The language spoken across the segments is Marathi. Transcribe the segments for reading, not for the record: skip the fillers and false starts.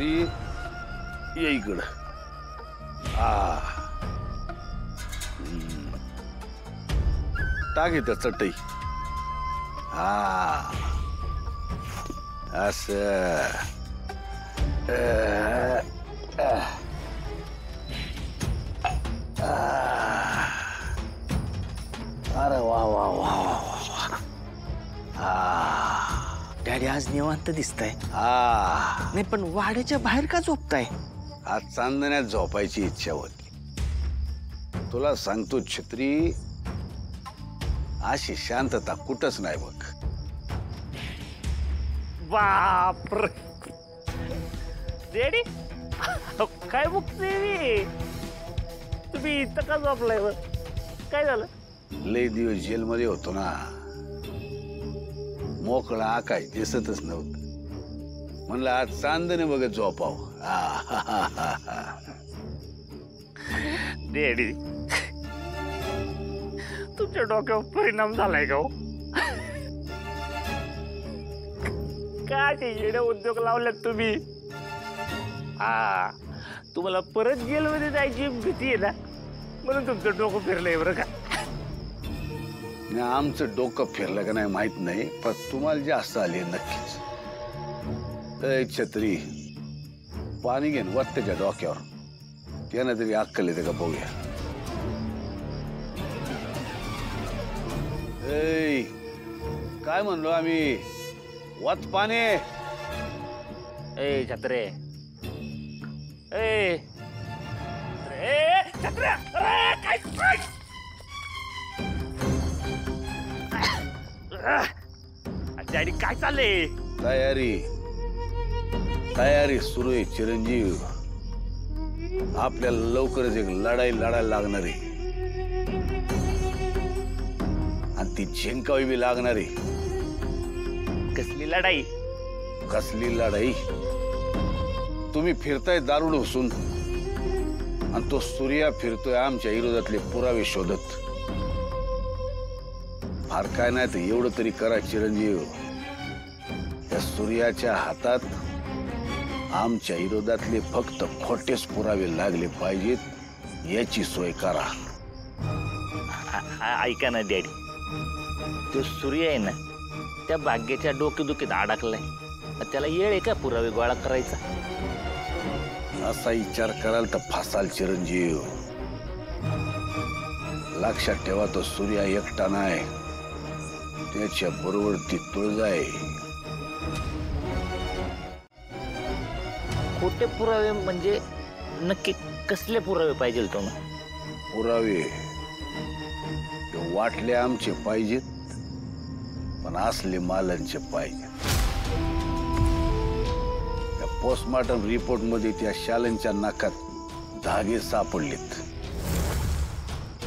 छत्री ये इकडं. टाक इथं चटई. असं. अरे वा वा वा वा. डॅडी आज निवांत दिसताय. नाही पण वाड्याच्या बाहेर का झोपताय? आज चांदण्यात झोपायची इच्छा होती. तुला सांगतो छत्री, अशी शांतता कुठंच नाही बघ. बापरे डॅडी, काय बघते मी? तुम्ही इथं का झोपलाय? काय झालं? लय दिवस जेलमध्ये होतो ना, मोकळा आकाश दिसतच नव्हतं. म्हणलं आज चांदणे बघत झोपाव. डॅडी, तुमच्या डोक्यावर परिणाम झालाय का? काय ते येडे उद्योग लावल्यात तुम्ही? तुम्हाला परत जेलमध्ये जायची भीती आहे ना, म्हणून तुमचं डोकं फिरलंय बरं का? आमचं डोकं फिरलं का नाही माहित नाही, पण तुम्हाला जास्त आली नक्कीच. छत्री, पाणी घेऊन वत त्याच्या डोक्यावर. त्यानं तरी अक्कल येते का बघूया. काय म्हणलो आम्ही? वत पाणी. ए छत्रे, ए छत्रे, काय डॅडी काय चाललंय? तयारी सुरू आहे चिरंजीव. आपल्याला लवकरच एक लढाई लढायला लागणार आहे, आणि ती जिंकावी बी लागणार आहे. कसली लढाई? कसली लढाई? तुम्ही फिरताय दारू ढोसून, आणि तो सूर्या फिरतोय आमच्या विरोधातले पुरावे शोधत. फार काय नाही तर एवढं तरी करा चिरंजीव, त्या सूर्याच्या हातात आमच्या विरोधातले फक्त खोटेच पुरावे लागले पाहिजेत, याची सोय करा. ऐका ना डॅडी, तो सूर्य आहे ना, त्या भाग्याच्या डोकेदुखीत अडकलाय. त्याला येळ आहे का पुरावे गोळा करायचा? असा विचार कराल तर फासाल चिरंजीव. लक्षात ठेवा, तो सूर्य एकटा नाही, त्याच्या बरोबर ती तुळजा आहे. खोटे पुरावे म्हणजे नक्की कसले पुरावे पाहिजे तुम्हाला? पुरावे वाटले आमचे पाहिजेत, पण असले मालांचे पाहिजेत. त्या पोस्टमॉर्टम रिपोर्ट मध्ये त्या शालनच्या नाकात धागे सापडलेत.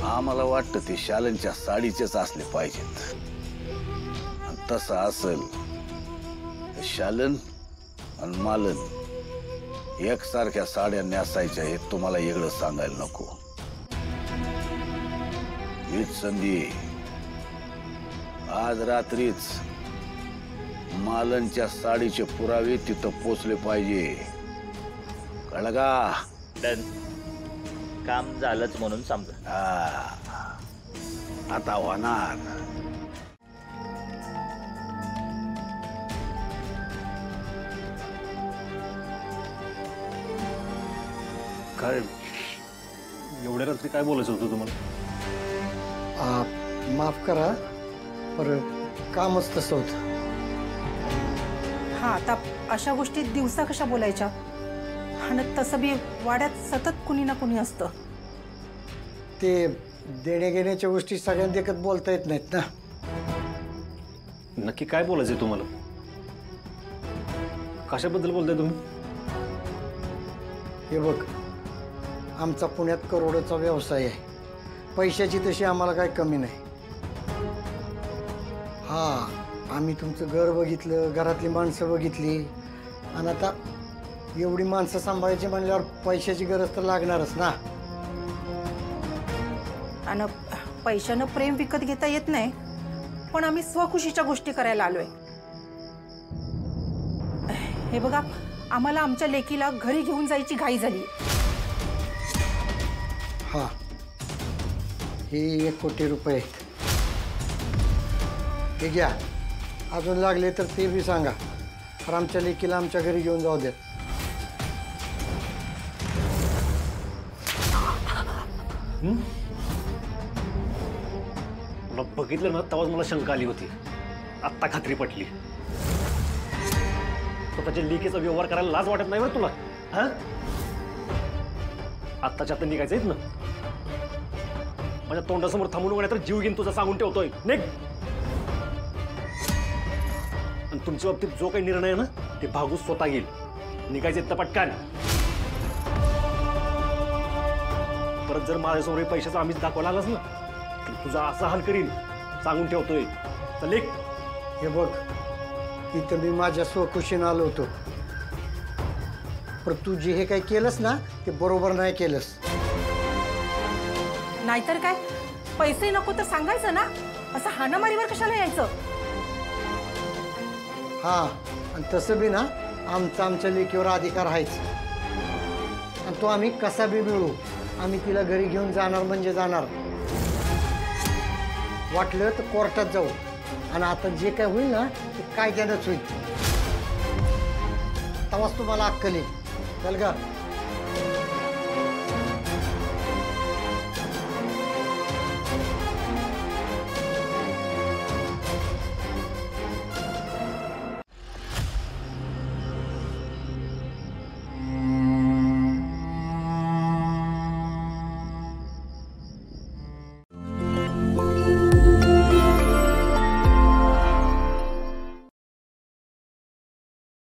आम्हाला वाटतं ते शालनच्या साडीचेच असले पाहिजेत. आणि तसं असेल शालन आणि मालन एकसारख्या साड्या नेसायच्या हे तुम्हाला वेगळं सांगायला नको. हीच संधी. आज रात्रीच मालनच्या साडीचे पुरावे तिथं पोचले पाहिजे. कळलं का? डन. काम झालंच म्हणून समजा. आता होणार. काय एवढ्या रात्री काय बोलायचं होतं तुम्हाला? माफ करा, पर कामच तसं होतं. हा, आता अशा गोष्टी दिवसा कशा बोलायच्या? आणि तसं बी वाड्यात सतत कुणी ना कुणी असतं. ते देण्या घेण्याच्या गोष्टी सगळ्यांना देखत बोलता येत नाहीत ना. नक्की काय बोलायचंय तुम्हाला? कशाबद्दल बोलताय तुम्ही? हे बघ, आमचा पुण्यात करोडोचा व्यवसाय आहे. पैशाची तशी आम्हाला काही कमी नाही. आम्ही तुमचं घर बघितलं, घरातली माणसं बघितली, आणि आता एवढी माणसं सांभाळायची म्हणल्यावर पैशाची गरज तर लागणारच ना. आणि पैशानं प्रेम विकत घेता येत नाही, पण आम्ही स्वखुशीच्या गोष्टी करायला आलोय. हे बघा, आम्हाला आमच्या लेकीला घरी घेऊन जायची घाई झाली. हा, हे 1 कोटी रुपये. हे घ्या, अजून लागले तर ते बी सांगा. तर आमच्या लेकीला आमच्या घरी घेऊन जाऊ द्या. तुला बघितलं ना तेव्हाच मला शंका आली होती. आत्ता खात्री पटली. स्वतःच्या लेकीचा व्यवहार करायला लाज वाटत नाही बरं तुला? हा, आत्ताच्या आता निघायचं ना. माझ्या तोंडासमोर थांबून वगैरे तर जीव घेऊन तुझा सांगून ठेवतोय. निघ. आणि तुमच्या बाबतीत जो काही निर्णय आहे ना ते भागू स्वतः घेईल. निघायचे तर पटकन. परत जर माझ्यासमोर पैशाचा आम्हीच दाखवायला आलास ना तर तुझा असा हाल करीन सांगून ठेवतोय. चल एक. हे बघ, इथं मी माझ्या स्वखुशीनं आलो होतो, पण तू जे हे काही केलंस ना ते बरोबर नाही केलंस. नाहीतर काय, पैसे नको तर सांगायचं ना. असं हाणामारीवर कशाला यायचं? हा, आणि तसं बी ना आमच्या लेकीवर अधिकार आहेच. आणि तो आम्ही कसा बी मिळू, आम्ही तिला घरी घेऊन जाणार म्हणजे जाणार. वाटलं तर कोर्टात जाऊ. आणि आता जे काय होईल ना ते कायद्यानंच होईल. तेव्हाच तुम्हाला अक्कल येईल. चल गा.